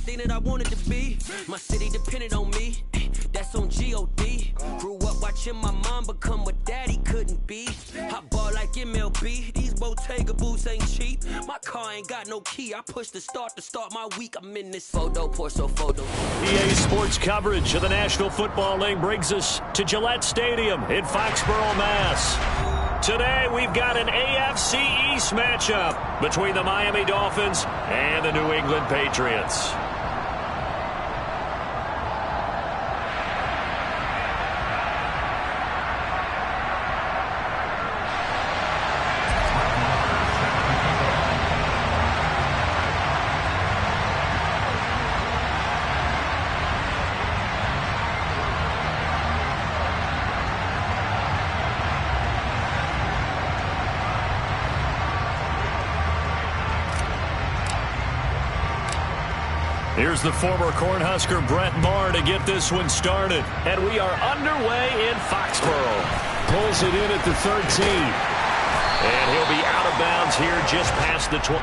everything that I wanted to be. My city depended on me. That's on G.O.D. Grew up watching my mom become what daddy couldn't be. I ball like MLB. These Bottega boots ain't cheap. My car ain't got no key. I push the start to start my week. I'm in this photo, Porso photo. EA Sports coverage of the National Football League brings us to Gillette Stadium in Foxborough, Mass. Today we've got an AFC East matchup between the Miami Dolphins and the New England Patriots. Here's the former Cornhusker Brett Maher to get this one started. And we are underway in Foxborough. Pulls it in at the 13. And he'll be out of bounds here just past the 20.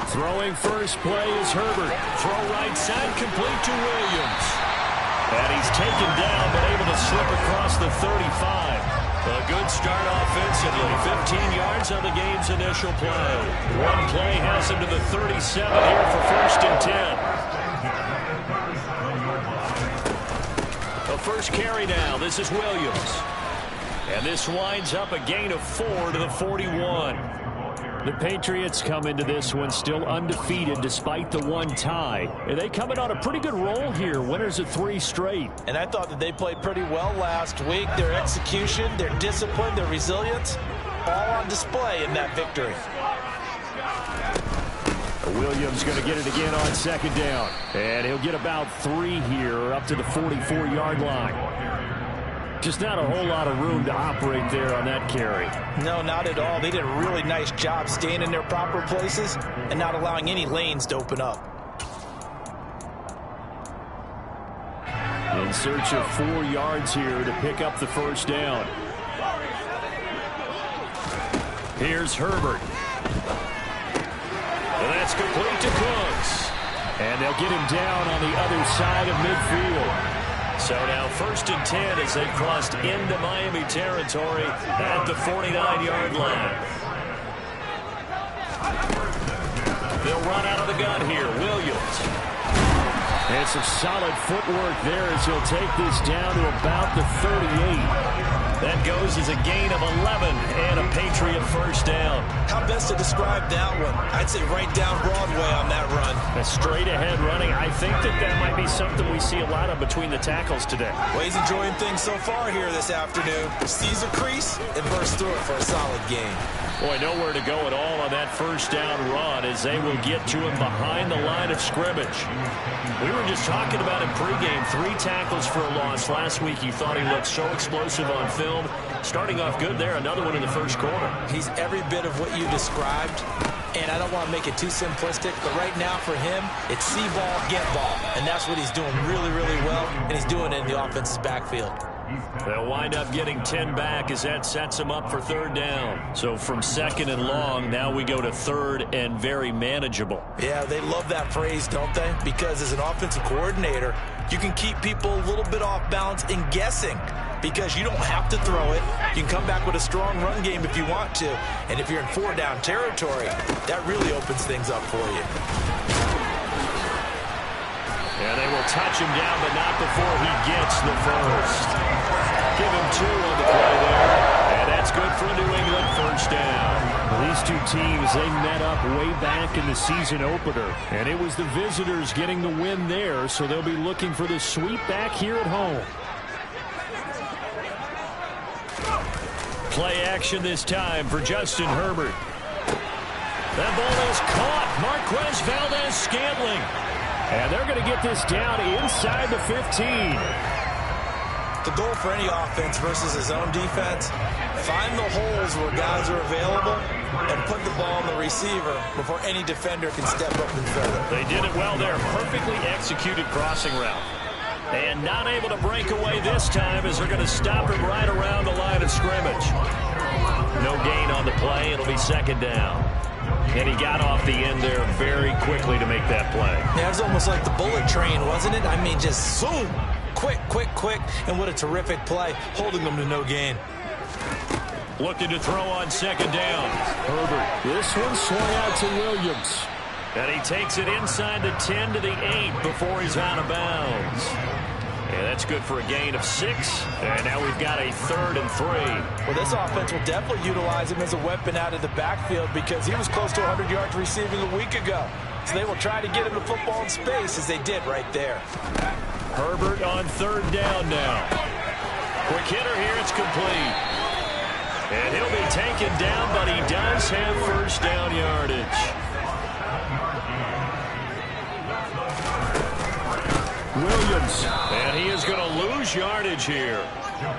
Throwing first play is Herbert. Throw right side, complete to Williams. And he's taken down, but able to slip across the 35. A good start offensively. 15 yards on the game's initial play. One play has him to the 37 here for 1st and 10. A first carry now. This is Williams. And this winds up a gain of 4 to the 41. The Patriots come into this one still undefeated despite the one tie. And they come in on a pretty good roll here. Winners of 3 straight. And I thought that they played pretty well last week. Their execution, their discipline, their resilience, all on display in that victory. Williams going to get it again on 2nd down. And he'll get about 3 here up to the 44-yard line. Just not a whole lot of room to operate there on that carry. No, not at all. They did a really nice job staying in their proper places and not allowing any lanes to open up. In search of 4 yards here to pick up the 1st down. Here's Herbert. And that's complete to Cooks. And they'll get him down on the other side of midfield. So now 1st and 10 as they've crossed into Miami territory at the 49-yard line. They'll run out of the gun here. Williams. And some solid footwork there as he'll take this down to about the 38. That goes as a gain of 11 and a Patriot 1st down. How best to describe that one? I'd say right down Broadway on that run. A straight ahead running. I think that might be something we see a lot of between the tackles today. Well, he's enjoying things so far here this afternoon. Sees a crease and bursts through it for a solid gain. Boy, nowhere to go at all on that first down run as they will get to him behind the line of scrimmage. We were just talking about him pregame. 3 tackles for a loss. Last week you thought he looked so explosive on film. Starting off good there. Another one in the first quarter. He's every bit of what you described. And I don't want to make it too simplistic, but right now for him, it's see ball, get ball. And that's what he's doing really, really well, and he's doing it in the offense's backfield. They'll wind up getting 10 back as that sets them up for 3rd down. So from 2nd and long, now we go to 3rd and very manageable. Yeah, they love that phrase, don't they? Because as an offensive coordinator, you can keep people a little bit off balance and guessing because you don't have to throw it. You can come back with a strong run game if you want to. And if you're in 4-down territory, that really opens things up for you. And they will touch him down, but not before he gets the first. Give him 2 on the play there. And that's good for New England, 1st down. Well, these two teams, they met up way back in the season opener. And it was the visitors getting the win there, so they'll be looking for the sweep back here at home. Play action this time for Justin Herbert. That ball is caught. Marquez Valdes-Scantling. And they're going to get this down inside the 15. The goal for any offense versus his own defense, find the holes where guys are available and put the ball on the receiver before any defender can step up and fill it. They did it well there. Perfectly executed crossing route. And not able to break away this time as they're going to stop him right around the line of scrimmage. No gain on the play. It'll be 2nd down. And he got off the end there very quickly to make that play. Yeah, it was almost like the bullet train, wasn't it? I mean, just zoom. Quick, quick, quick. And what a terrific play, holding them to no gain. Looking to throw on 2nd down. Herbert, this one swung out to Williams. And he takes it inside the 10 to the 8 before he's out of bounds. And that's good for a gain of 6. And now we've got a 3rd and 3. Well, this offense will definitely utilize him as a weapon out of the backfield because he was close to 100 yards receiving a week ago. So they will try to get him the football in space as they did right there. Herbert on 3rd down now. Quick hitter here. It's complete. And he'll be taken down, but he does have 1st down yardage. Williams. And he is going to lose yardage here.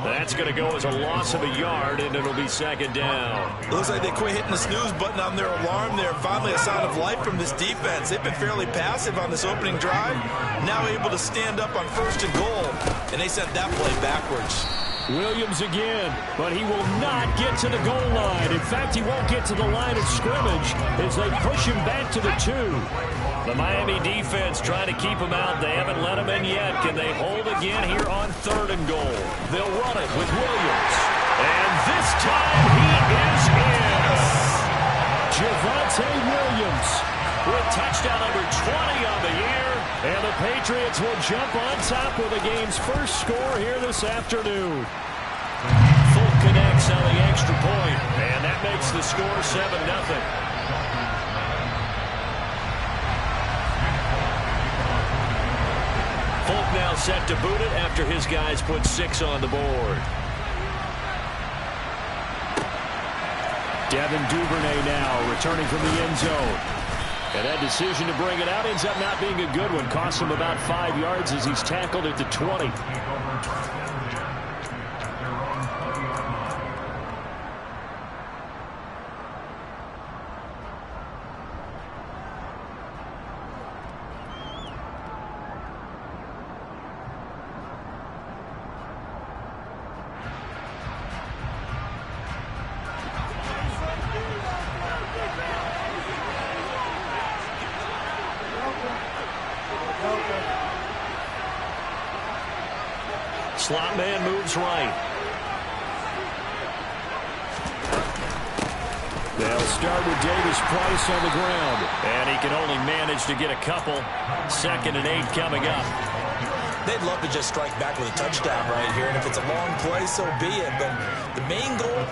That's going to go as a loss of a yard, and it'll be 2nd down. Looks like they quit hitting the snooze button on their alarm there. Finally a sign of life from this defense. They've been fairly passive on this opening drive. Now able to stand up on 1st and goal, and they sent that play backwards. Williams again, but he will not get to the goal line. In fact, he won't get to the line of scrimmage as they push him back to the 2. The Miami defense trying to keep him out. They haven't let him in yet. Can they hold again here on 3rd and goal? They'll run it with Williams. And this time he is in. Javonte Williams with touchdown number 20 on the year. And the Patriots will jump on top with the game's first score here this afternoon. Fulk connects on the extra point, and that makes the score 7-0. Fulk now set to boot it after his guys put 6 on the board. Devin Duvernay now returning from the end zone. And that decision to bring it out ends up not being a good one. Costs him about 5 yards as he's tackled at the 20. Slot man moves right. They'll start with Davis Price on the ground. And he can only manage to get a couple. 2nd and 8 coming up. They'd love to just strike back with a touchdown right here. And if it's a long play, so be it. But the main goal,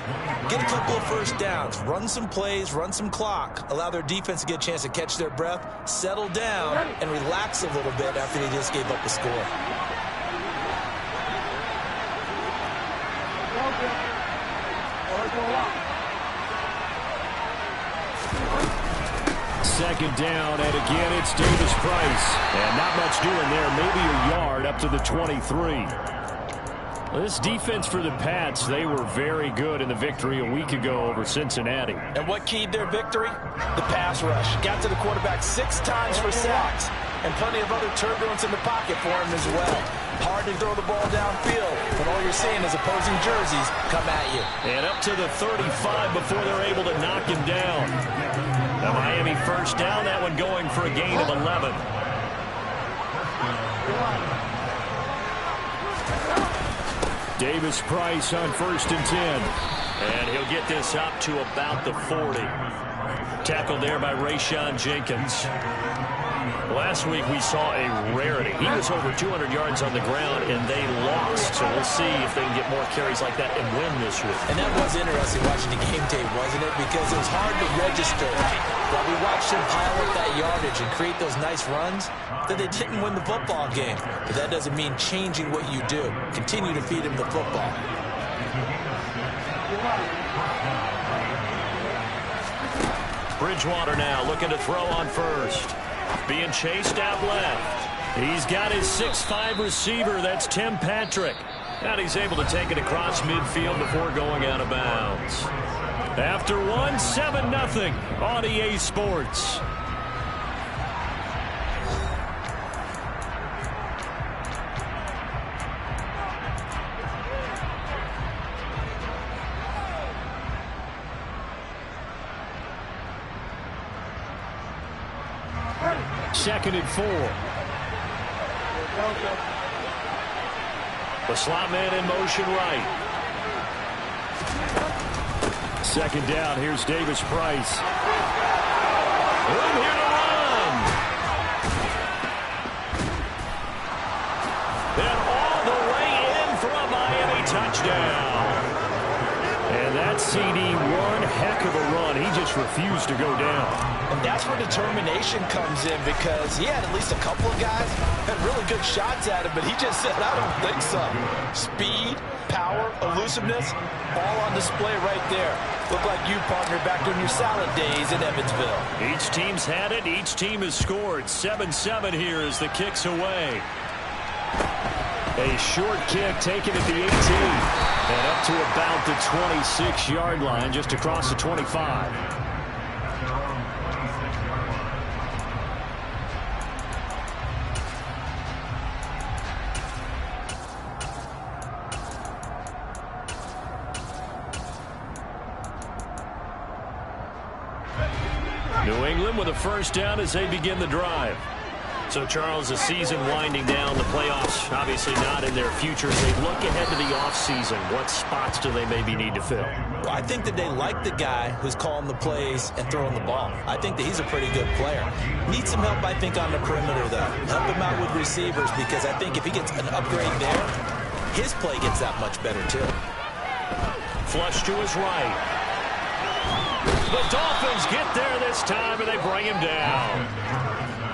get a couple of 1st downs. Run some plays, run some clock. Allow their defense to get a chance to catch their breath, settle down, and relax a little bit after they just gave up the score. Second down, and again it's Davis Price. And not much doing there, maybe a yard up to the 23. This defense for the Pats, they were very good in the victory a week ago over Cincinnati. And what keyed their victory? The pass rush. Got to the quarterback 6 times for sacks, and plenty of other turbulence in the pocket for him as well. Hard to throw the ball downfield when all you're seeing is opposing jerseys come at you. And up to the 35 before they're able to knock him down. Now Miami first down, that one going for a gain of 11. Davis Price on 1st and 10. And he'll get this up to about the 40. Tackled there by Rayshon Jenkins. Last week we saw a rarity. He was over 200 yards on the ground, and they lost. So we'll see if they can get more carries like that and win this week. And that was interesting watching the game tape, wasn't it? Because it was hard to register. While we watched him pile up that yardage and create those nice runs, that they didn't win the football game. But that doesn't mean changing what you do. Continue to feed him the football. Bridgewater now looking to throw on first. Being chased out left. He's got his 6'5 receiver. That's Tim Patrick. And he's able to take it across midfield before going out of bounds. After 7-0 on EA Sports. Second and 4. The slot man in motion right. Second down, here's Davis Price. Room here to run. And all the way in for a Miami touchdown. And that CD, one heck of a run. He just refused to go down. And that's where determination comes in, because he had at least a couple of guys had really good shots at him, but he just said, I don't think so. Speed, power, elusiveness, all on display right there. Look like you, partner, back during your salad days in Evansville. Each team's had it. Each team has scored. 7-7 here as the kick's away. A short kick taken at the 18. And up to about the 26-yard line, just across the 25. New England with a first down as they begin the drive. So, Charles, the season winding down, the playoffs obviously not in their future. As they look ahead to the offseason, what spots do they maybe need to fill? Well, I think that they like the guy who's calling the plays and throwing the ball. I think that he's a pretty good player. Needs some help, I think, on the perimeter, though. Help him out with receivers, because I think if he gets an upgrade there, his play gets that much better, too. Flush to his right. The Dolphins get there this time, and they bring him down.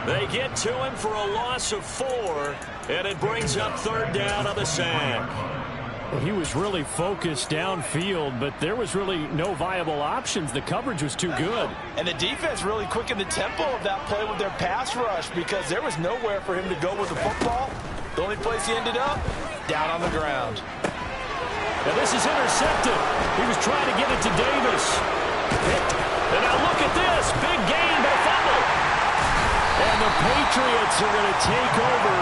They get to him for a loss of 4, and it brings up third down on the sack. Well, he was really focused downfield, but there was really no viable options. The coverage was too good. And the defense really quickened the tempo of that play with their pass rush, because there was nowhere for him to go with the football. The only place he ended up, down on the ground. Now this is intercepted. He was trying to get it to Davis. And now look at this. Big gain, but a fumble. And the Patriots are going to take over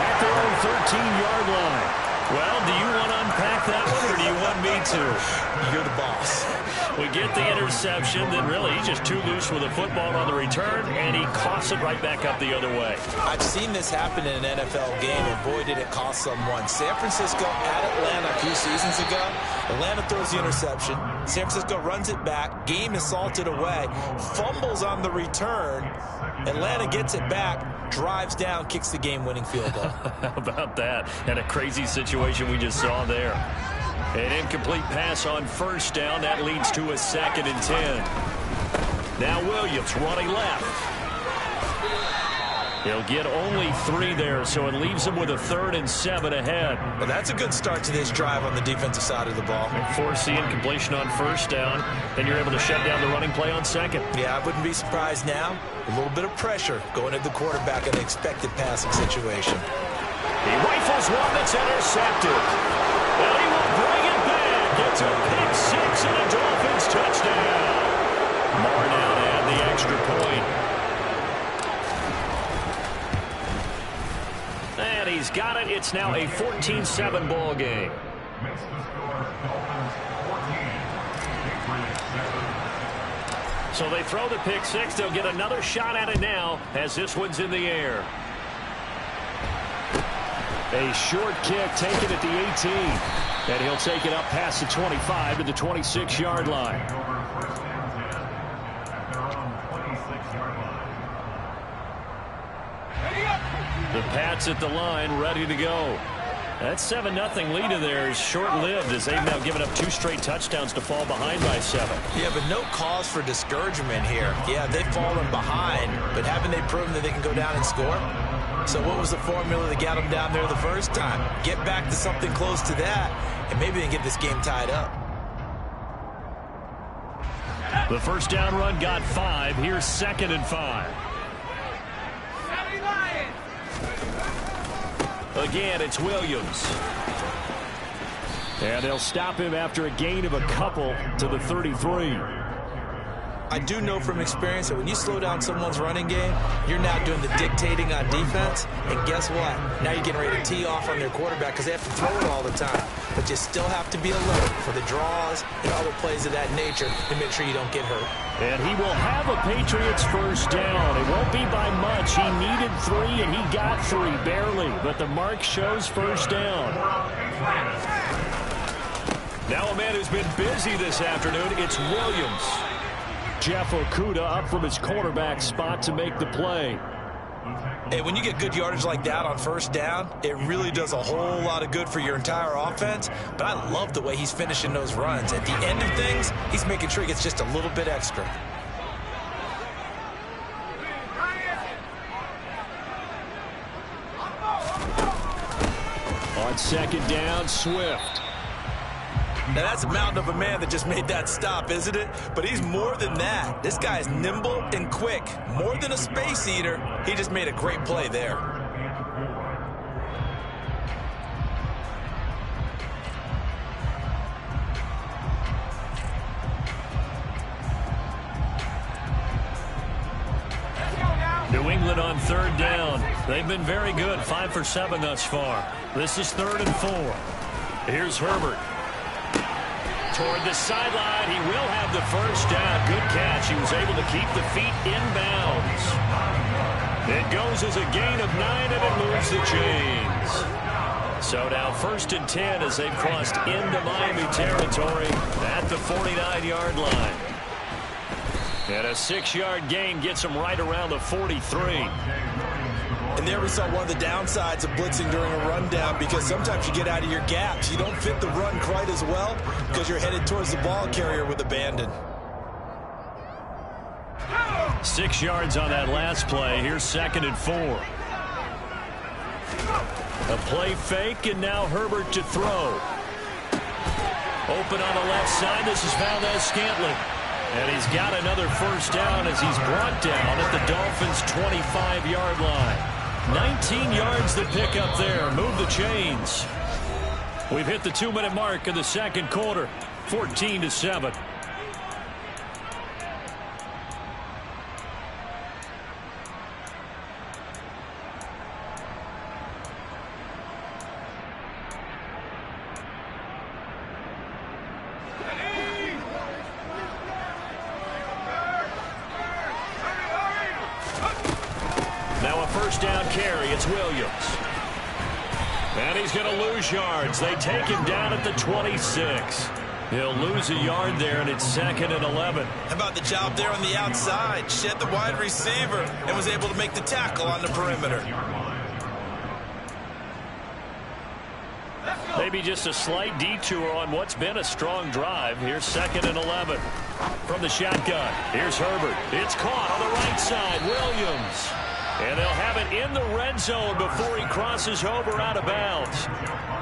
at their own 13-yard line. Well, do you want to unpack that one, or do you want me to? You're the boss. We get the interception, then really he's just too loose with the football on the return, and he coughs it right back up the other way. I've seen this happen in an NFL game, and boy, did it cost someone. San Francisco at Atlanta a few seasons ago. Atlanta throws the interception. San Francisco runs it back. Game is salted away. Fumbles on the return. Atlanta gets it back, drives down, kicks the game-winning field goal. How about that? And a crazy situation we just saw there. An incomplete pass on first down. That leads to a 2nd and 10. Now Williams running left. He'll get only 3 there, so it leaves him with a 3rd and 7 ahead. Well, that's a good start to this drive on the defensive side of the ball. Force the incompletion on 1st down, then you're able to shut down the running play on 2nd. Yeah, I wouldn't be surprised now. A little bit of pressure going at the quarterback in an expected passing situation. He rifles one that's intercepted. And he will bring it back. It's a pick 6 and a Dolphins touchdown. Moore now to add the extra point. And he's got it. It's now a 14-7 ball game. So they throw the pick 6. They'll get another shot at it now as this one's in the air. A short kick taken at the 18. And he'll take it up past the 25 to the 26-yard line. The Pats at the line, ready to go. That 7-0 lead of theirs short-lived as they've now given up 2 straight touchdowns to fall behind by 7. Yeah, but no cause for discouragement here. Yeah, they've fallen behind, but haven't they proven that they can go down and score? So what was the formula that got them down there the first time? Get back to something close to that, and maybe they can get this game tied up. The first down run got 5. Here's 2nd and 5. Again, it's Williams. And they'll stop him after a gain of a couple to the 33. I do know from experience that when you slow down someone's running game, you're now doing the dictating on defense. And guess what? Now you're getting ready to tee off on their quarterback because they have to throw it all the time. But you still have to be alert for the draws and other plays of that nature to make sure you don't get hurt. And he will have a Patriots first down. It won't be by much. He needed 3, and he got 3, barely. But the mark shows first down. Now a man who's been busy this afternoon, it's Williams. Jeff Okudah up from his quarterback spot to make the play. Hey, when you get good yardage like that on first down, it really does a whole lot of good for your entire offense. But I love the way he's finishing those runs. At the end of things, he's making sure he gets just a little bit extra. On 2nd down, Swift. Now, that's a mountain of a man that just made that stop, isn't it? But he's more than that. This guy is nimble and quick. More than a space eater. He just made a great play there. New England on 3rd down. They've been very good, 5 for 7 thus far. This is 3rd and 4. Here's Herbert. Toward the sideline, he will have the first down. Good catch. He was able to keep the feet inbounds. It goes as a gain of 9, and it moves the chains. So now 1st and 10 as they've crossed into Miami territory at the 49-yard line. And a 6-yard gain gets them right around the 43. And there we saw one of the downsides of blitzing during a rundown, because sometimes you get out of your gaps. You don't fit the run quite as well because you're headed towards the ball carrier with abandon. 6 yards on that last play. Here's 2nd and 4. A play fake, and now Herbert to throw. Open on the left side. This is Valdez-Scantling. And he's got another first down as he's brought down at the Dolphins' 25-yard line. 19 yards to pick up there. Move the chains. We've hit the 2-minute mark in the 2nd quarter. 14-7. Now a first down carry. It's Williams. And he's going to lose yards. They take him down at the 26. He'll lose a yard there, and it's 2nd and 11. How about the job there on the outside? Shed the wide receiver and was able to make the tackle on the perimeter. Maybe just a slight detour on what's been a strong drive. Here's 2nd and 11. From the shotgun, here's Herbert. It's caught on the right side. Williams. And they'll have it in the red zone before he crosses over out of bounds.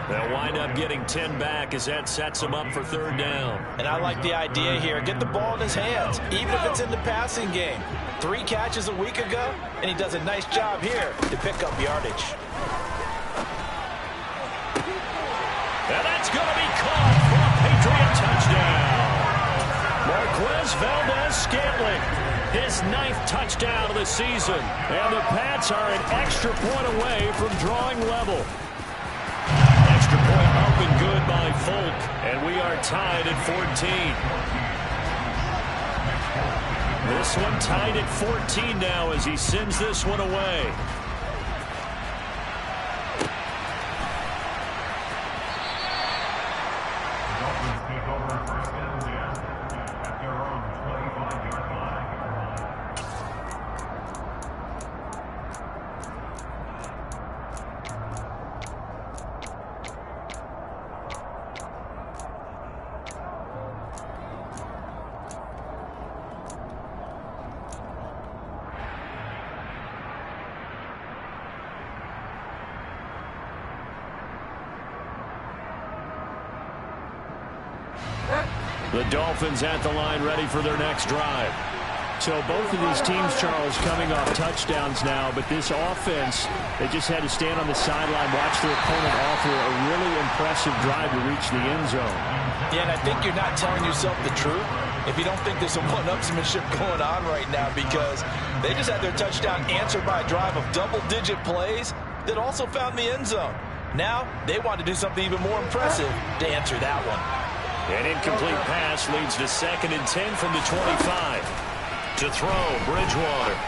They'll wind up getting 10 back as that sets him up for third down. And I like the idea here. Get the ball in his hands, even if it's in the passing game. 3 catches a week ago, and he does a nice job here to pick up yardage. And that's going to be caught for a Patriot touchdown. Marquez Valdes-Scantling, his 9th touchdown of the season. And the Pats are an extra point away from drawing level. Extra point up and good by Folk. And we are tied at 14. This one tied at 14 now as he sends this one away. The Dolphins at the line ready for their next drive. So both of these teams, Charles, coming off touchdowns now, but this offense, they just had to stand on the sideline, watch their opponent offer a really impressive drive to reach the end zone. Yeah, and I think you're not telling yourself the truth if you don't think there's some one-upsmanship going on right now, because they just had their touchdown answered by a drive of double-digit plays that also found the end zone. Now they want to do something even more impressive to answer that one. An incomplete pass leads to 2nd and 10 from the 25. To throw, Bridgewater.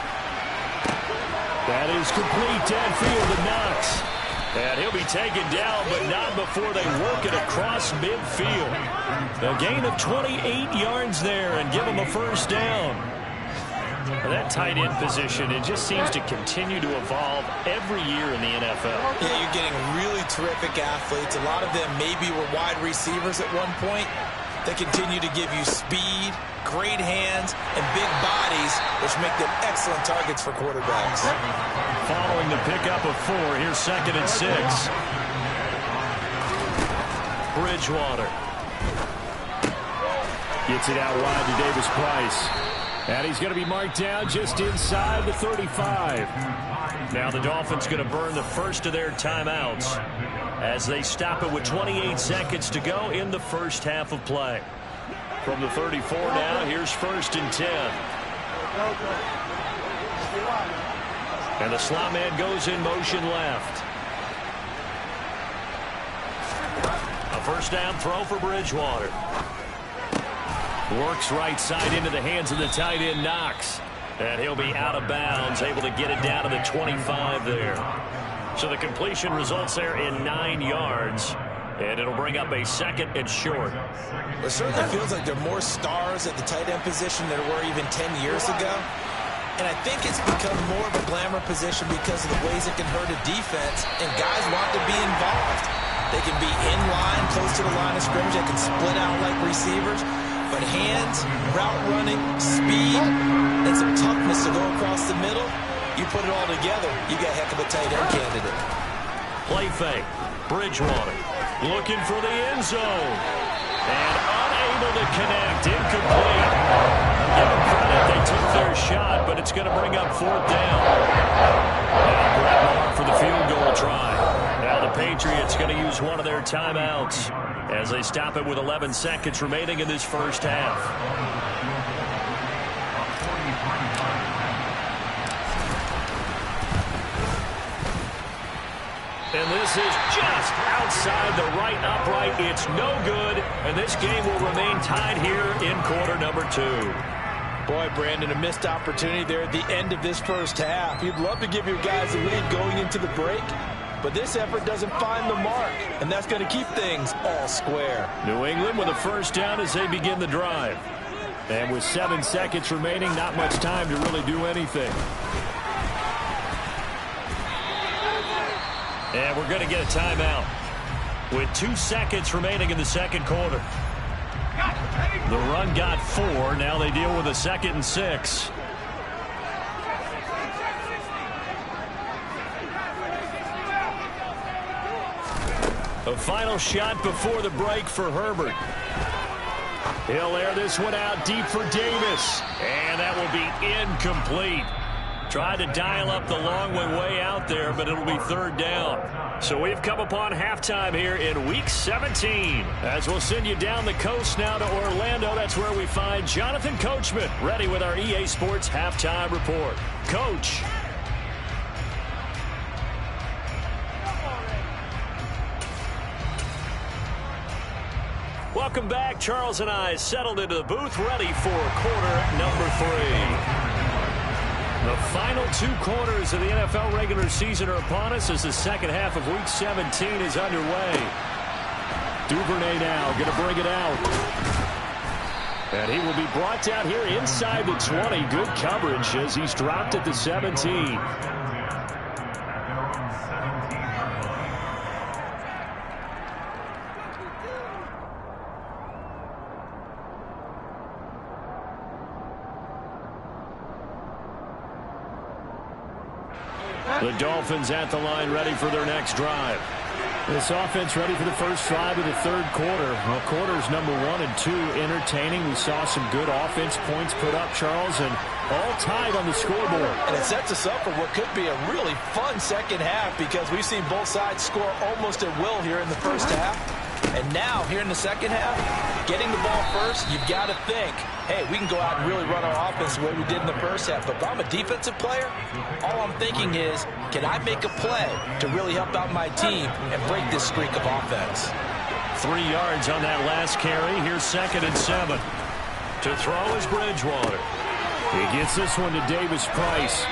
That is complete downfield to Knox. And he'll be taken down, but not before they work it across midfield. A gain of 28 yards there and give him a first down. That tight end position, it just seems to continue to evolve every year in the NFL. Yeah, you're getting really terrific athletes. A lot of them maybe were wide receivers at one point. They continue to give you speed, great hands, and big bodies, which make them excellent targets for quarterbacks. Following the pickup of 4, here's 2nd and 6. Bridgewater. Gets it out wide to Davis Price. And he's going to be marked down just inside the 35. Now the Dolphins going to burn the first of their timeouts as they stop it with 28 seconds to go in the first half of play. From the 34 now, here's 1st and 10. And the slot man goes in motion left. A first down throw for Bridgewater. Works right side into the hands of the tight end, Knox. And he'll be out of bounds, able to get it down to the 25 there. So the completion results there in 9 yards. And it'll bring up a 2nd and short. It certainly feels like there are more stars at the tight end position than there were even 10 years ago. And I think it's become more of a glamour position because of the ways it can hurt a defense. And guys want to be involved. They can be in line, close to the line of scrimmage. They can split out like receivers. But hands, route running, speed, and some toughness to go across the middle, you put it all together, you got a heck of a tight end candidate. Play fake. Bridgewater looking for the end zone. And unable to connect. Incomplete. Give them credit. They took their shot, but it's going to bring up 4th down. Now Brett Maher for the field goal try. Now the Patriots going to use one of their timeouts as they stop it with 11 seconds remaining in this first half. And this is just outside the right upright. It's no good, and this game will remain tied here in quarter number 2. Boy, Brandon, a missed opportunity there at the end of this first half. You'd love to give your guys a lead going into the break, but this effort doesn't find the mark, and that's going to keep things all square. New England with a first down as they begin the drive. And with 7 seconds remaining, not much time to really do anything. And we're going to get a timeout with 2 seconds remaining in the second quarter. The run got 4. Now they deal with a 2nd and 6. A final shot before the break for Herbert. He'll air this one out deep for Davis. And that will be incomplete. Tried to dial up the long way out there, but it'll be third down. So we've come upon halftime here in Week 17. As we'll send you down the coast now to Orlando, that's where we find Jonathan Coachman ready with our EA Sports Halftime Report. Coach. Welcome back. Charles and I settled into the booth, ready for quarter number 3. The final 2 quarters of the NFL regular season are upon us as the second half of Week 17 is underway. Duvernay now going to bring it out. And he will be brought down here inside the 20. Good coverage as he's dropped at the 17. The Dolphins at the line ready for their next drive. This offense ready for the first drive of the third quarter. Well, quarters number 1 and 2 entertaining. We saw some good offense points put up, Charles, and all tied on the scoreboard. And it sets us up for what could be a really fun second half because we've seen both sides score almost at will here in the first half. And now, here in the second half, getting the ball first, you've got to think, hey, we can go out and really run our offense the way we did in the first half. But if I'm a defensive player, all I'm thinking is, can I make a play to really help out my team and break this streak of offense? 3 yards on that last carry. Here's 2nd and 7. To throw is Bridgewater. He gets this one to Davis Price.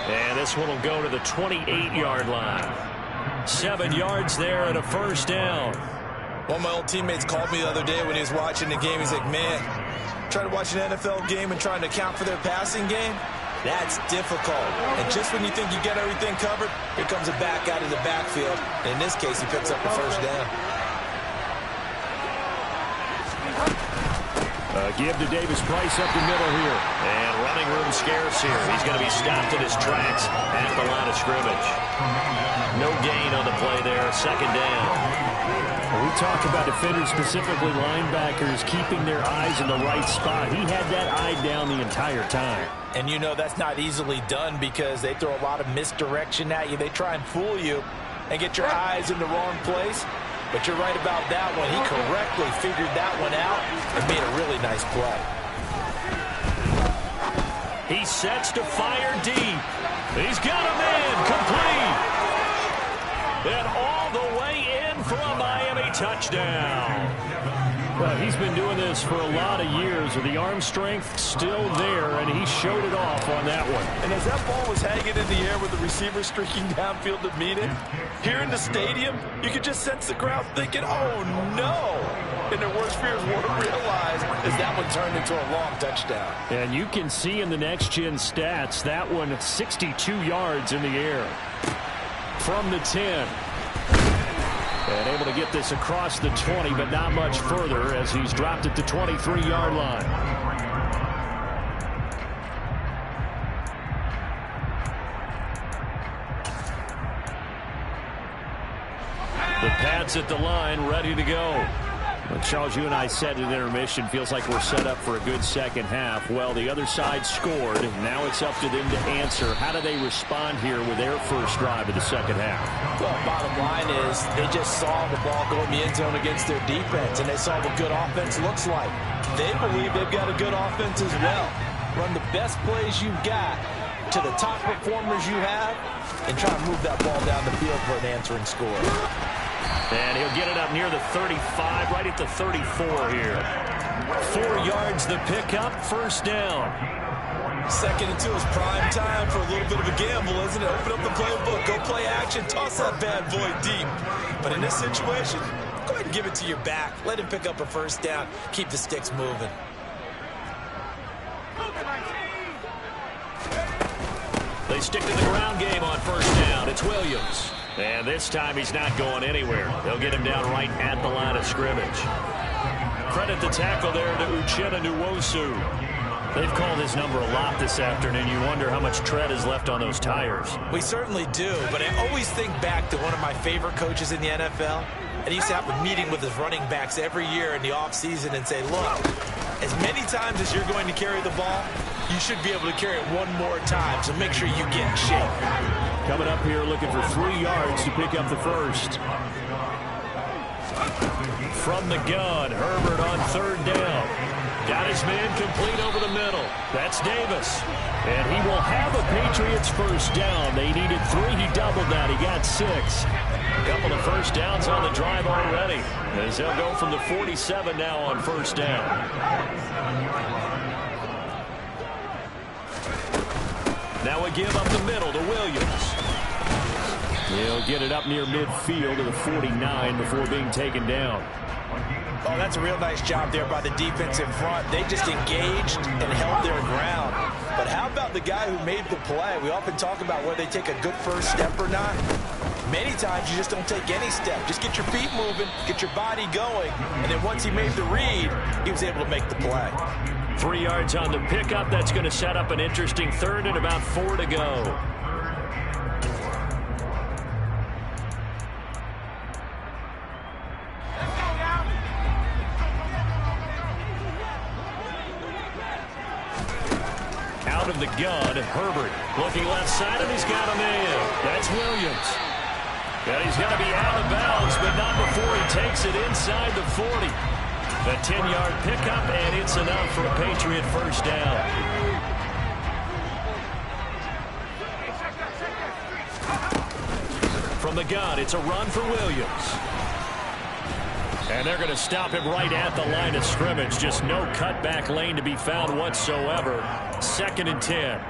And this one will go to the 28-yard line. 7 yards there and a first down. One of my old teammates called me the other day when he was watching the game. He's like, man, trying to watch an NFL game and trying to account for their passing game, that's difficult. And just when you think you get everything covered, here comes a back out of the backfield. And in this case, he picks up the first down. Give to Davis Price up the middle here. And running room scarce here. He's going to be stopped in his tracks at the line of scrimmage. No gain on the play there. Second down. We talk about defenders, specifically linebackers, keeping their eyes in the right spot. He had that eye down the entire time. And you know that's not easily done because they throw a lot of misdirection at you. They try and fool you and get your eyes in the wrong place. But you're right about that one. He correctly figured that one out and made a really nice play. He sets to fire deep. He's got a man complete. And all the way in for a Miami touchdown. Well, he's been doing this for a lot of years with the arm strength still there, and he showed it off on that one. And as that ball was hanging in the air with the receiver streaking downfield to meet it, here in the stadium, you could just sense the crowd thinking, oh, no. And their worst fears weren't realized as that one turned into a long touchdown. And you can see in the next-gen stats, that one 62 yards in the air. From the 10. And able to get this across the 20, but not much further as he's dropped at the 23-yard line. The Pats at the line, ready to go. Well, Charles, you and I said in intermission, feels like we're set up for a good second half. Well, the other side scored. Now it's up to them to answer. How do they respond here with their first drive of the second half? Well, bottom line is they just saw the ball go in the end zone against their defense, and they saw what good offense looks like. They believe they've got a good offense as well. Run the best plays you've got to the top performers you have, and try to move that ball down the field for an answering score. And he'll get it up near the 35, right at the 34 here. 4 yards the pickup, first down. 2nd and 2 is prime time for a little bit of a gamble, isn't it? Open up the playbook, go play action, toss that bad boy deep. But in this situation, go ahead and give it to your back. Let him pick up a first down. Keep the sticks moving. They stick to the ground game on first down. It's Williams. And this time he's not going anywhere. They'll get him down right at the line of scrimmage. Credit the tackle there to Uchenna Nwosu. They've called his number a lot this afternoon. You wonder how much tread is left on those tires. We certainly do, but I always think back to one of my favorite coaches in the NFL, and he used to have a meeting with his running backs every year in the offseason and say, look, as many times as you're going to carry the ball, you should be able to carry it one more time, so make sure you get in shape. Coming up here looking for 3 yards to pick up the first. From the gun, Herbert on 3rd down. Got his man complete over the middle. That's Davis. And he will have a Patriots first down. They needed 3. He doubled that. He got 6. A couple of first downs on the drive already, as they'll go from the 47 now on 1st down. Now a give up the middle to Williams. He'll get it up near midfield to the 49 before being taken down. Oh, that's a real nice job there by the defense in front. They just engaged and held their ground. But how about the guy who made the play? We often talk about whether they take a good first step or not. Many times you just don't take any step. Just get your feet moving, get your body going, and then once he made the read, he was able to make the play. 3 yards on the pickup. That's going to set up an interesting 3rd and about 4 to go. Out of the gun, Herbert looking left side, and he's got a man. That's Williams. And he's going to be out of bounds, but not before he takes it inside the 40. The 10-yard pickup, and it's enough for a Patriot first down. From the gun, it's a run for Williams. And they're going to stop him right at the line of scrimmage. Just no cutback lane to be found whatsoever. 2nd and 10.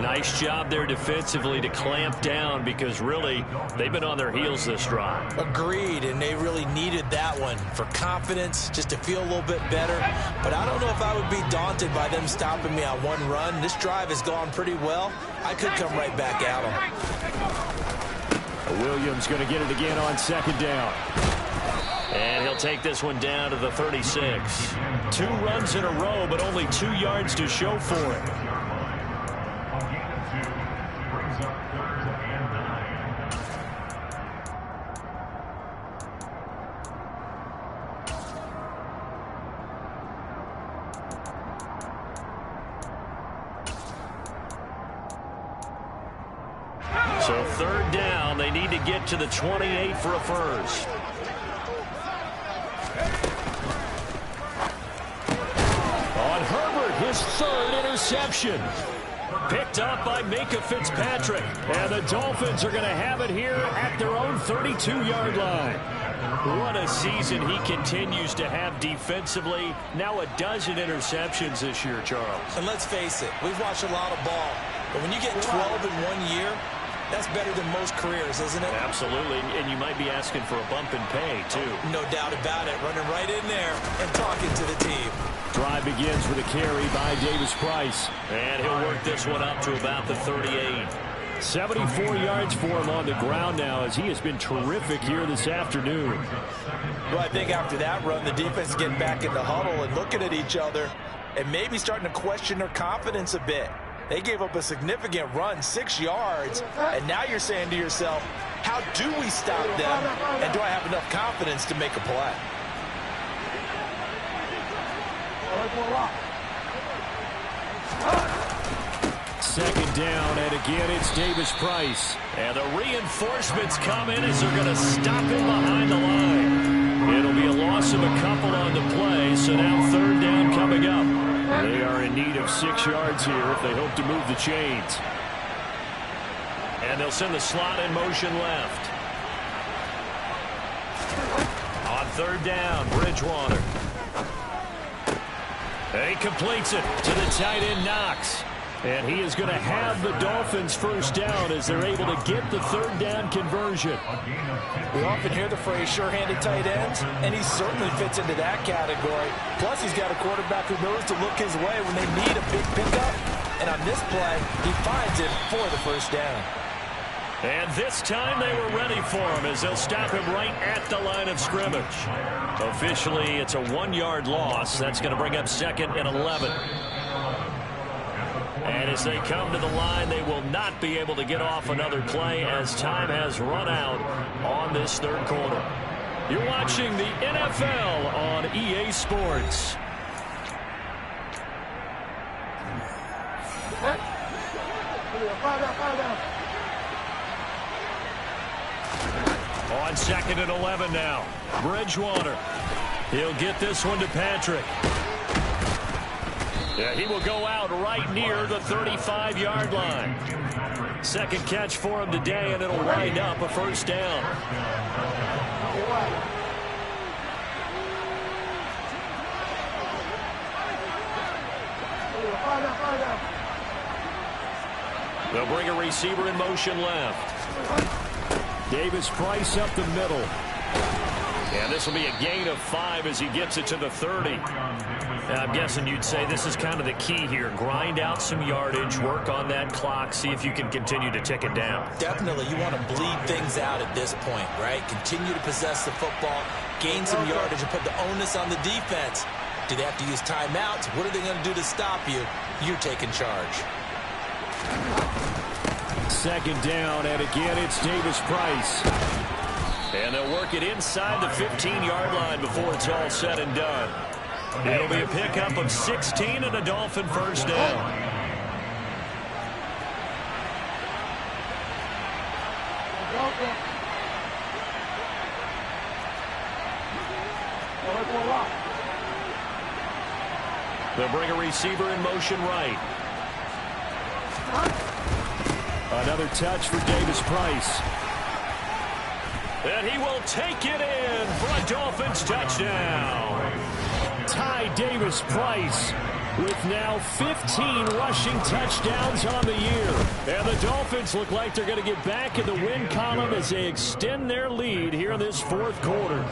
Nice job there defensively to clamp down, because really they've been on their heels this drive. Agreed, and they really needed that one for confidence, just to feel a little bit better. But I don't know if I would be daunted by them stopping me on one run. This drive has gone pretty well. I could come right back at them. Williams going to get it again on 2nd down. And he'll take this one down to the 36. 2 runs in a row, but only 2 yards to show for it. So 3rd down, they need to get to the 28 for a first. On Herbert, his 3rd interception. Picked up by Minkah Fitzpatrick. And the Dolphins are going to have it here at their own 32-yard line. What a season he continues to have defensively. Now a dozen interceptions this year, Charles. And let's face it, we've watched a lot of ball. But when you get 12 in 1 year, that's better than most careers, isn't it? Absolutely, and you might be asking for a bump in pay, too. No doubt about it. Running right in there and talking to the team. Drive begins with a carry by Davis Price. And he'll work this one up to about the 38. 74 yards for him on the ground now, as he has been terrific here this afternoon. Well, I think after that run, the defense getting back in the huddle and looking at each other and maybe starting to question their confidence a bit. They gave up a significant run, 6 yards, and now you're saying to yourself, how do we stop them, and do I have enough confidence to make a play? Second down, and again it's Davis Price. And the reinforcements come in as they're going to stop him behind the line. It'll be a loss of a couple on the play, so now 3rd down coming up. They are in need of 6 yards here if they hope to move the chains. And they'll send the slot in motion left. On 3rd down, Bridgewater. He completes it to the tight end, Knox. And he is going to have the Dolphins first down as they're able to get the 3rd down conversion. We often hear the phrase sure-handed tight ends, and he certainly fits into that category. Plus, he's got a quarterback who knows to look his way when they need a big pickup. And on this play, he finds it for the first down. And this time they were ready for him as they'll stop him right at the line of scrimmage. Officially, it's a 1-yard loss. That's going to bring up 2nd and 11. And as they come to the line, they will not be able to get off another play as time has run out on this 3rd quarter. You're watching the NFL on EA Sports. On 2nd and 11 now. Bridgewater. He'll get this one to Patrick. Yeah, he will go out right near the 35-yard line. Second catch for him today, and it'll wind up a first down. They'll bring a receiver in motion left. Davis Price up the middle. And this will be a gain of 5 as he gets it to the 30. I'm guessing you'd say this is kind of the key here. Grind out some yardage, work on that clock, see if you can continue to tick it down. Definitely. You want to bleed things out at this point, right? Continue to possess the football, gain some yardage, and put the onus on the defense. Do they have to use timeouts? What are they going to do to stop you? You're taking charge. Second down, and again, it's Davis Price. And they'll work it inside the 15-yard line before it's all said and done. It'll be a pickup of 16 and a Dolphin first down. They'll bring a receiver in motion right. Another touch for Davis Price. And he will take it in for a Dolphins touchdown. Ty Davis Price with now 15 rushing touchdowns on the year. And the Dolphins look like they're going to get back in the win column as they extend their lead here in this fourth quarter.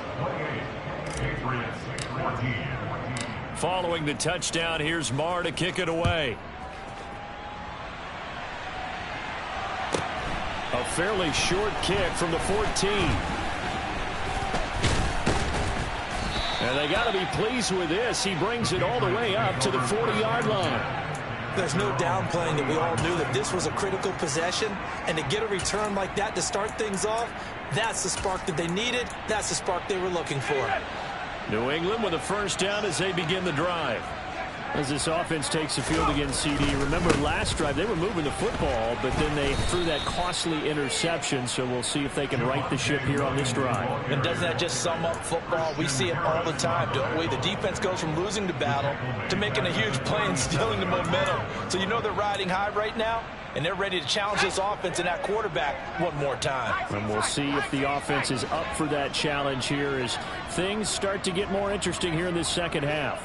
Following the touchdown, here's Marr to kick it away. A fairly short kick from the 14. And they got to be pleased with this. He brings it all the way up to the 40-yard line. There's no downplaying that we all knew that this was a critical possession. And to get a return like that to start things off, that's the spark that they needed. That's the spark they were looking for. New England with a first down as they begin the drive. As this offense takes the field against CD. Remember last drive they were moving the football, but then they threw that costly interception, so we'll see if they can right the ship here on this drive. And doesn't that just sum up football? We see it all the time, don't we? The defense goes from losing the battle to making a huge play and stealing the momentum. So you know they're riding high right now, and they're ready to challenge this offense and that quarterback one more time. And we'll see if the offense is up for that challenge here as things start to get more interesting here in this second half.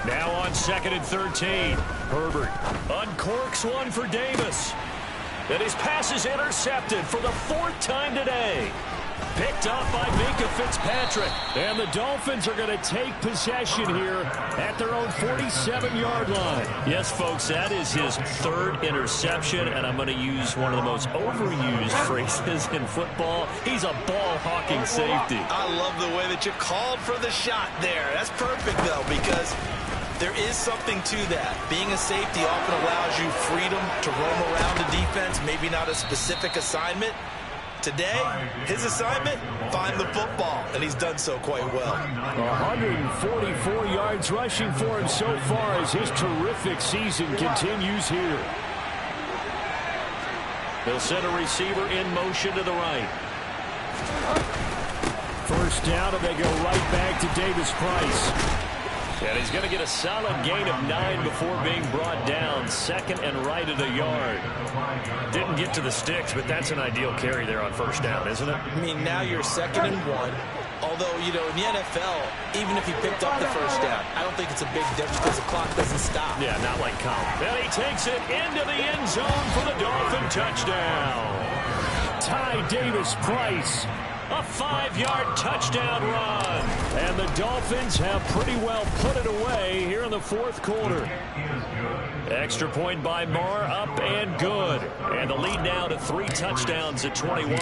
Now on 2nd and 13. Herbert uncorks one for Davis. And his pass is intercepted for the 4th time today. Picked up by Minkah Fitzpatrick. And the Dolphins are going to take possession here at their own 47-yard line. Yes, folks, that is his 3rd interception, and I'm going to use one of the most overused phrases in football. He's a ball-hawking safety. I love the way that you called for the shot there. That's perfect, though, because there is something to that. Being a safety often allows you freedom to roam around the defense, maybe not a specific assignment. Today, his assignment, find the football, and he's done so quite well. 144 yards rushing for him so far as his terrific season continues here. They'll send a receiver in motion to the right. First down, and they go right back to Davis Price. And he's going to get a solid gain of 9 before being brought down. 2nd and right at a yard. Didn't get to the sticks, but that's an ideal carry there on first down, isn't it? I mean, now you're 2nd and 1. Although, you know, in the NFL, even if he picked up the first down, I don't think it's a big difference because the clock doesn't stop. Yeah, not like college. And he takes it into the end zone for the Dolphin touchdown. Ty Davis Price. A 5-yard touchdown run. And the Dolphins have pretty well put it away here in the 4th quarter. Extra point by Marr, up and good. And the lead now to 3 touchdowns at 21.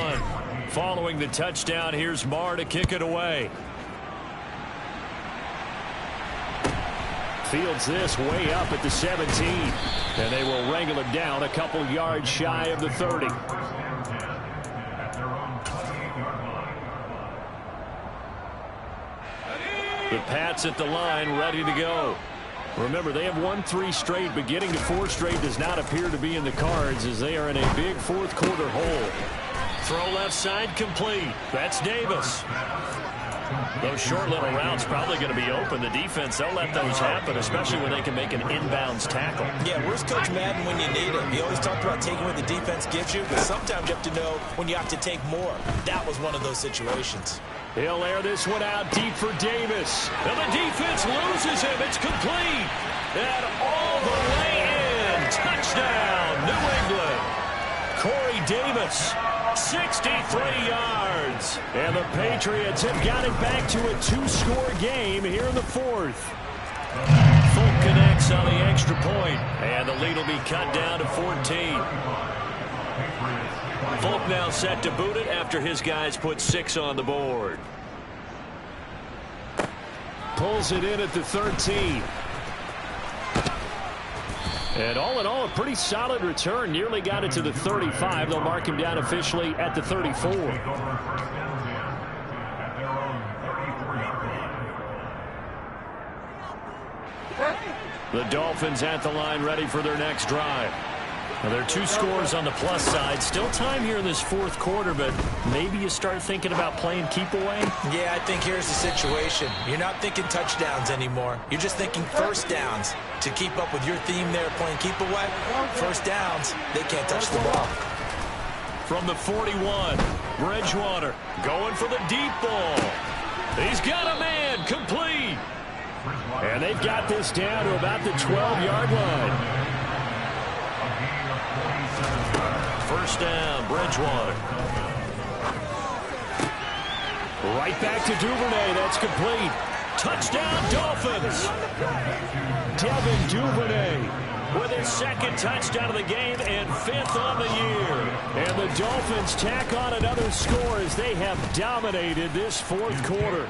Following the touchdown, here's Marr to kick it away. Fields this way up at the 17. And they will wrangle it down a couple yards shy of the 30. The Pats at the line, ready to go. Remember, they have won 3 straight, but getting to 4 straight does not appear to be in the cards as they are in a big fourth quarter hole. Throw left side complete. That's Davis. Those short little routes probably going to be open. The defense, they'll let those happen, especially when they can make an inbounds tackle. Yeah, where's Coach Madden when you need him? He always talked about taking what the defense gives you, but sometimes you have to know when you have to take more. That was one of those situations. He'll air this one out deep for Davis. And the defense loses him. It's complete. And all the way in. Touchdown, New England. Corey Davis, 63 yards. And the Patriots have got it back to a 2-score game here in the fourth. Folk connects on the extra point, and the lead will be cut down to 14. Folk now set to boot it after his guys put 6 on the board. Pulls it in at the 13. And all in all, a pretty solid return. Nearly got it to the 35. They'll mark him down officially at the 34. The Dolphins at the line, ready for their next drive. Now, there are 2 scores on the plus side. Still time here in this fourth quarter, but maybe you start thinking about playing keep away? Yeah, I think here's the situation. You're not thinking touchdowns anymore. You're just thinking first downs. To keep up with your theme there, playing keep away, first downs, they can't touch the ball. From the 41, Bridgewater going for the deep ball. He's got a man, complete. And they've got this down to about the 12-yard line. First down, Bridgewater. Right back to Duvernay. That's complete. Touchdown, Dolphins. Devin Duvernay with his second touchdown of the game and 5th on the year. And the Dolphins tack on another score as they have dominated this fourth quarter.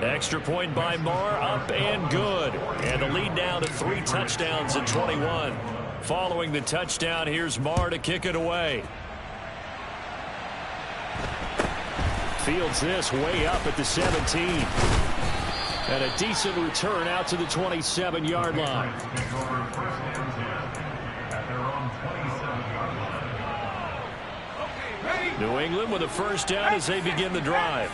Extra point by Marr, up and good. And the lead now to 3 touchdowns in 21. Following the touchdown, here's Marr to kick it away. Fields this way up at the 17. And a decent return out to the 27-yard line. New England with a first down as they begin the drive.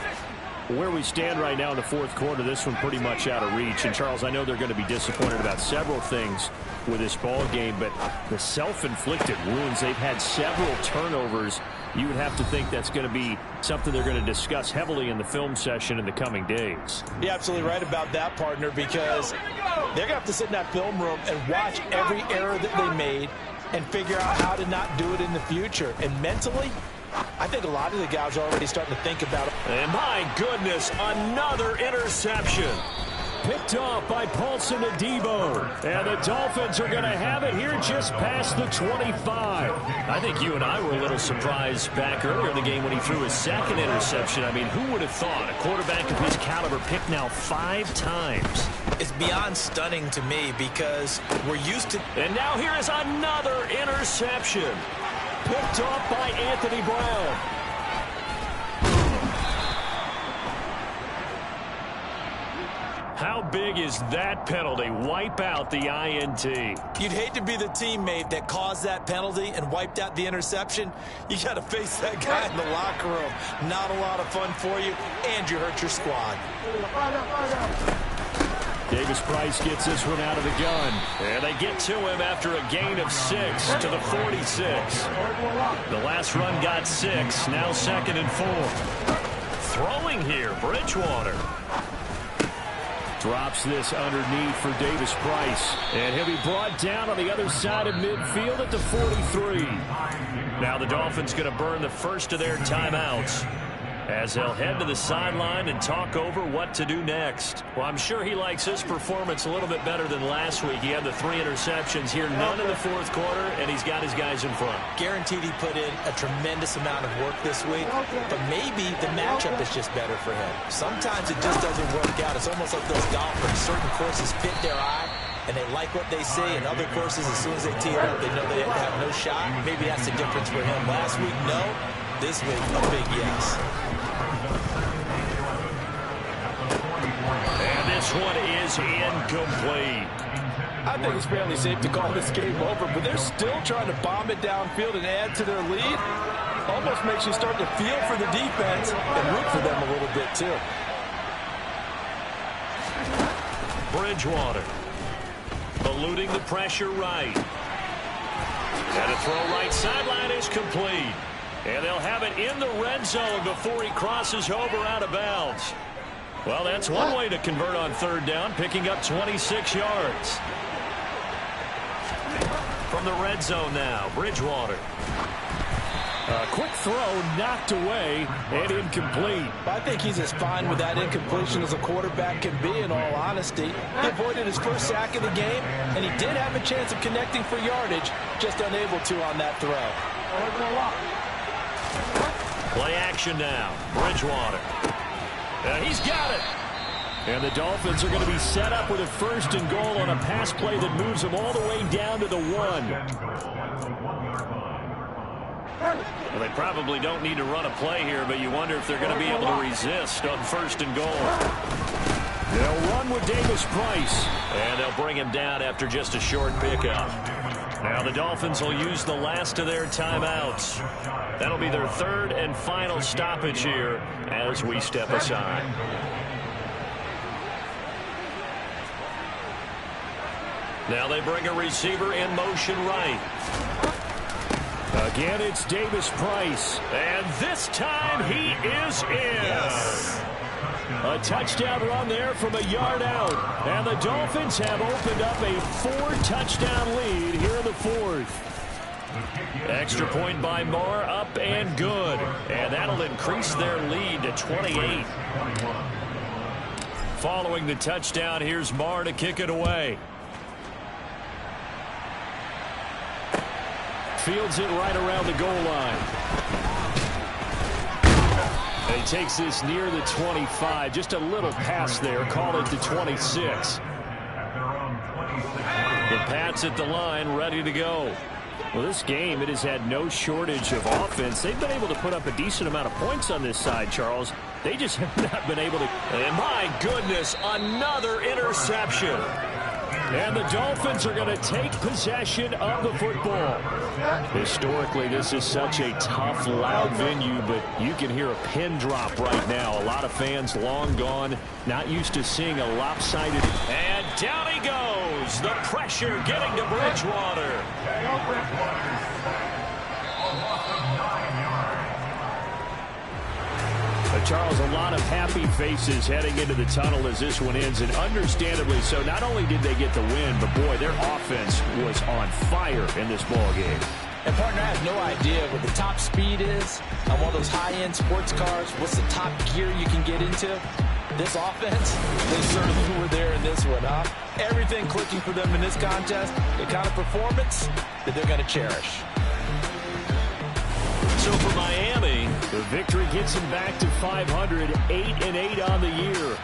Where we stand right now in the fourth quarter, this one pretty much out of reach. And, Charles, I know they're going to be disappointed about several things with this ball game, but the self-inflicted wounds, they've had several turnovers. You would have to think that's going to be something they're going to discuss heavily in the film session in the coming days. You're absolutely right about that, partner, because they're going to have to sit in that film room and watch every error that they made and figure out how to not do it in the future. And mentally, I think a lot of the guys are already starting to think about it. And my goodness, another interception. Picked off by Paulson Adebo. And the Dolphins are going to have it here just past the 25. I think you and I were a little surprised back earlier in the game when he threw his second interception. I mean, who would have thought a quarterback of his caliber picked now 5 times? It's beyond stunning to me because we're used to... And now here is another interception. Picked off by Anthony Brown. How big is that penalty? Wipe out the INT. You'd hate to be the teammate that caused that penalty and wiped out the interception. You got to face that guy in the locker room. Not a lot of fun for you, and you hurt your squad. Davis-Price gets this one out of the gun. And they get to him after a gain of 6 to the 46. The last run got 6. Now 2nd and 4. Throwing here, Bridgewater. Drops this underneath for Davis-Price. And he'll be brought down on the other side of midfield at the 43. Now the Dolphins going to burn the first of their timeouts as they'll head to the sideline and talk over what to do next. Well, I'm sure he likes his performance a little bit better than last week. He had the 3 interceptions here, none in the fourth quarter, and he's got his guys in front. Guaranteed he put in a tremendous amount of work this week, but maybe the matchup is just better for him. Sometimes it just doesn't work out. It's almost like those golfers. Certain courses fit their eye, and they like what they see, and other courses, as soon as they tee it up, they know they have no shot. Maybe that's the difference for him. Last week, no. This week, a big yes. this one is incomplete. I think it's fairly safe to call this game over, but they're still trying to bomb it downfield and add to their lead. Almost makes you start to feel for the defense and root for them a little bit, too. Bridgewater eluding the pressure right. And a throw right sideline is complete. And they'll have it in the red zone before he crosses over out of bounds. Well, that's one way to convert on third down, picking up 26 yards. From the red zone now, Bridgewater. A quick throw knocked away and incomplete. I think he's as fine with that incompletion as a quarterback can be, in all honesty. He avoided his first sack of the game, and he did have a chance of connecting for yardage, just unable to on that throw. Play action now. Bridgewater. He's got it. And the Dolphins are going to be set up with a 1st and goal on a pass play that moves them all the way down to the 1. Well, they probably don't need to run a play here, but you wonder if they're going to be able to resist on 1st and goal. They'll run with Davis Price. And they'll bring him down after just a short pickup. Now the Dolphins will use the last of their timeouts. That'll be their 3rd and final stoppage here as we step aside. Now they bring a receiver in motion right. Again, it's Davis Price. And this time he is in. Yes. A touchdown run there from a yard out. And the Dolphins have opened up a 4-touchdown lead here in the 4th. Extra point by Marr, up and good. And that'll increase their lead to 28. Following the touchdown, here's Marr to kick it away. Fields it right around the goal line. And he takes this near the 25. Just a little pass there. Call it the 26. The Pats at the line, ready to go. Well, this game, it has had no shortage of offense. They've been able to put up a decent amount of points on this side, Charles. They just have not been able to. And my goodness, another interception. And the Dolphins are going to take possession of the football. Historically, this is such a tough, loud venue, but you can hear a pin drop right now. A lot of fans long gone, not used to seeing a lopsided. And down he goes. The pressure getting to Bridgewater. Charles, a lot of happy faces heading into the tunnel as this one ends, and understandably so. Not only did they get the win, but boy, their offense was on fire in this ball game. And, partner, I have no idea what the top speed is on one of those high-end sports cars. What's the top gear you can get into? This offense, they certainly were there in this one, huh? Everything clicking for them in this contest, the kind of performance that they're going to cherish. So for Miami, the victory gets them back to 500, 8-8 on the year.